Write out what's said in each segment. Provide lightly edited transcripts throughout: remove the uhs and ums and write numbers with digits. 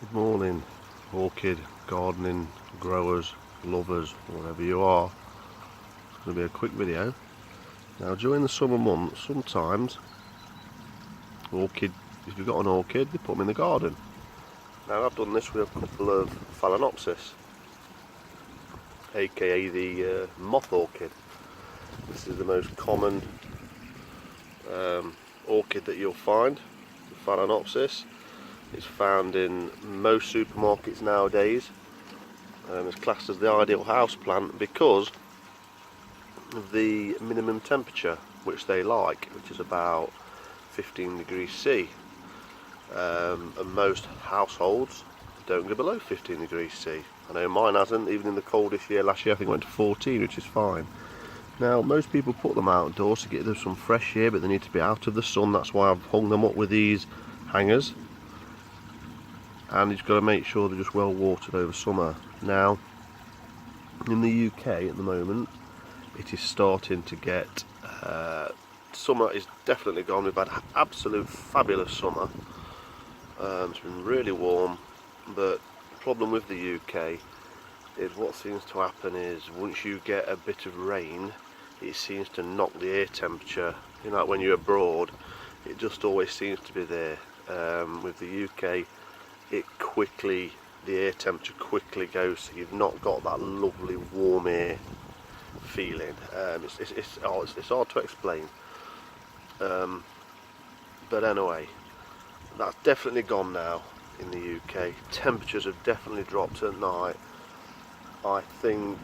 Good morning, orchid gardening growers, lovers, whatever you are. It's going to be a quick video. Now, during the summer months, sometimes if you've got an orchid, they put them in the garden. Now, I've done this with a couple of Phalaenopsis, aka the moth orchid. This is the most common orchid that you'll find, the Phalaenopsis. It's found in most supermarkets nowadays. It's classed as the ideal house plant because of the minimum temperature which they like, which is about 15 degrees C. And most households don't go below 15 degrees C. I know mine hasn't, even in the coldest year last year I think it went to 14, which is fine. Now, most people put them outdoors to get them some fresh air, but they need to be out of the sun. That's why I've hung them up with these hangers. And you've got to make sure they're just well watered over summer. Now, in the UK at the moment, it is starting to get, summer is definitely gone. We've had absolute fabulous summer. It's been really warm, but the problem with the UK is what seems to happen is once you get a bit of rain, it seems to knock the air temperature. You know, like when you're abroad, it just always seems to be there. With the UK, the air temperature quickly goes, so you've not got that lovely warm air feeling. It's hard to explain, but anyway, that's definitely gone now in the UK. Temperatures have definitely dropped at night. I think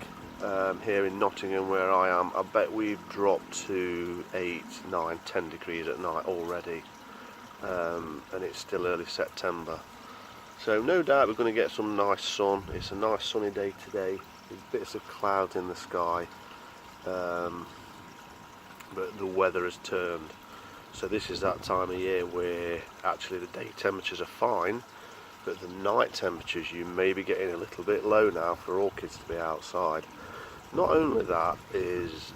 here in Nottingham where I am, I bet we've dropped to 8, 9, 10 degrees at night already, and it's still early September. So no doubt we're going to get some nice sun. It's a nice sunny day today. There's bits of clouds in the sky, but the weather has turned. So this is that time of year where actually the day temperatures are fine, but the night temperatures you may be getting a little bit low now for orchids to be outside. Not only that, is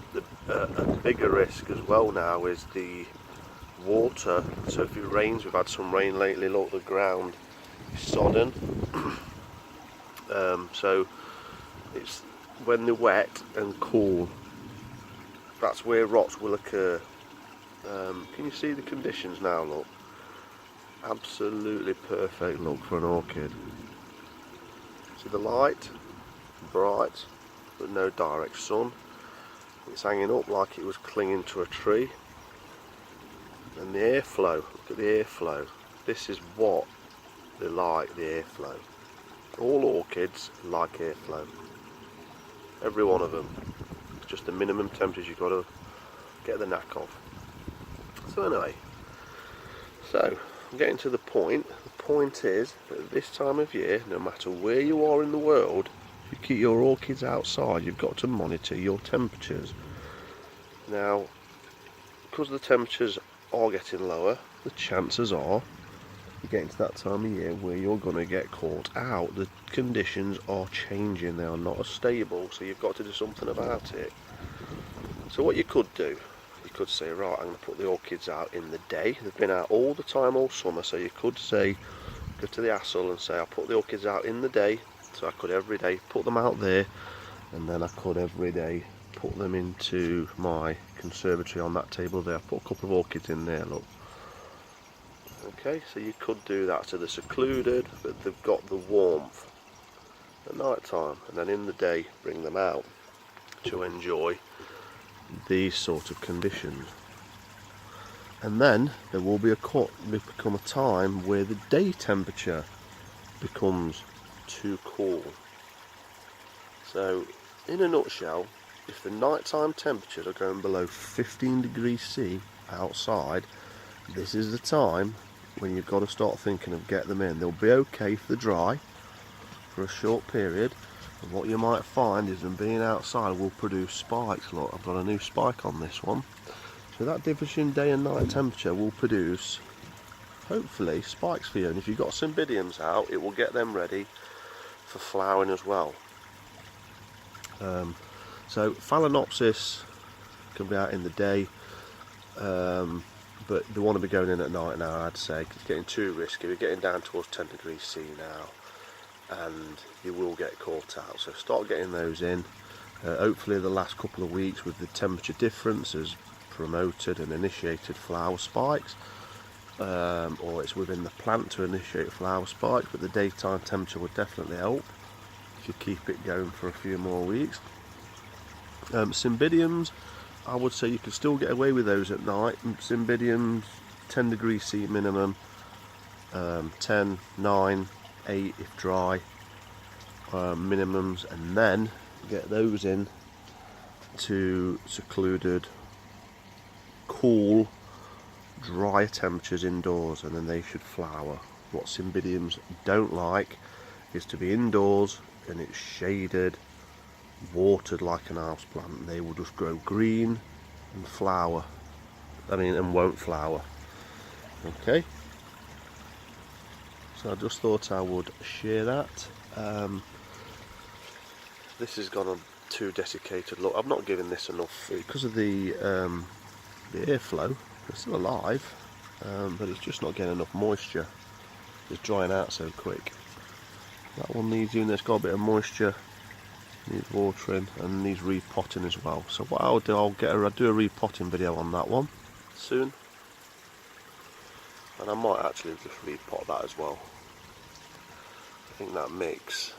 a bigger risk as well now is the water. So if it rains, we've had some rain lately, look, the ground sodden. So it's when they're wet and cool, that's where rots will occur. Can you see the conditions now? Look, absolutely perfect look for an orchid. See the light, bright but no direct sun. It's hanging up like it was clinging to a tree. And the airflow, look at the airflow. This is what they like, the airflow. All orchids like airflow. Every one of them. It's just the minimum temperatures you've got to get the knack of. So anyway, I'm getting to the point. The point is that at this time of year, no matter where you are in the world, if you keep your orchids outside, you've got to monitor your temperatures. Now, because the temperatures are getting lower, the chances are you're getting to that time of year where you're going to get caught out. The conditions are changing, they are not as stable, so you've got to do something about it. So what you could do, you could say, right, I'm going to put the orchids out in the day. They've been out all the time, all summer, so you could say, go to the hassle and say, I'll put the orchids out in the day. So I could every day put them out there, and then I could every day put them into my conservatory on that table there. I put a couple of orchids in there, look. Okay, so you could do that, so they're secluded, but they've got the warmth at night time, and then in the day bring them out to enjoy these sort of conditions. And then there will become a time where the day temperature becomes too cool. So in a nutshell, if the nighttime temperatures are going below 15 degrees C outside, this is the time when you've got to start thinking of get them in. They'll be okay if they're dry for a short period, and what you might find is them being outside will produce spikes. Look, I've got a new spike on this one. So that difference in day and night temperature will produce, hopefully, spikes for you. And if you've got Cymbidiums out, it will get them ready for flowering as well. So Phalaenopsis can be out in the day, but they want to be going in at night now, I'd say, 'cause it's getting too risky. We're getting down towards 10 degrees C now, and you will get caught out. So start getting those in. Hopefully the last couple of weeks with the temperature difference has promoted and initiated flower spikes, or it's within the plant to initiate flower spikes, but the daytime temperature would definitely help if you keep it going for a few more weeks. Cymbidiums, I would say you can still get away with those at night. Cymbidiums, 10 degrees C minimum, 10, 9, 8 if dry, minimums, and then get those in to secluded, cool, dry temperatures indoors, and then they should flower. What Cymbidiums don't like is to be indoors and it's shaded, watered like an house plant. They will just grow green and flower, and won't flower. Okay, so I just thought I would share that. This has gone on too desiccated. Look, I'm not giving this enough because of the airflow. It's still alive, but it's just not getting enough moisture. It's drying out so quick. That one needs doing. There's got a bit of moisture, needs watering, and needs repotting as well. So what I'll do, I'll do a repotting video on that one soon, and I might actually just repot that as well. I think that mix,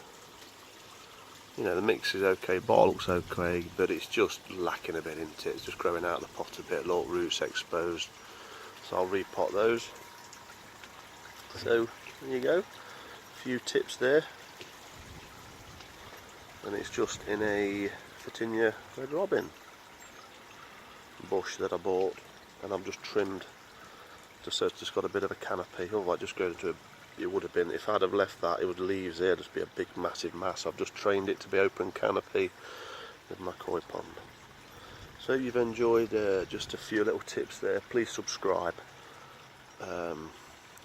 the mix is okay, bottle looks okay, but it's just lacking a bit, isn't it? It's just growing out of the pot a bit, look, roots exposed. So I'll repot those. So there you go, a few tips there, and it's just in a Virginia Red Robin bush that I bought, and I've just trimmed, just so it's just got a bit of a canopy. Otherwise, just going into it would have been, if I'd have left that, it would leaves there, just be a big massive mass. I've just trained it to be open canopy with my koi pond. So you've enjoyed just a few little tips there. Please subscribe,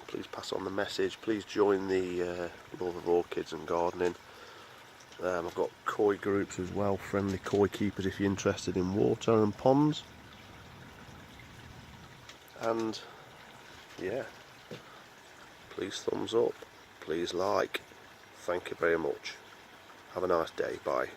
please pass on the message, please join the love of orchids and gardening. I've got koi groups as well, friendly koi keepers if you're interested in water and ponds. And yeah, please thumbs up, please like. Thank you very much. Have a nice day. Bye.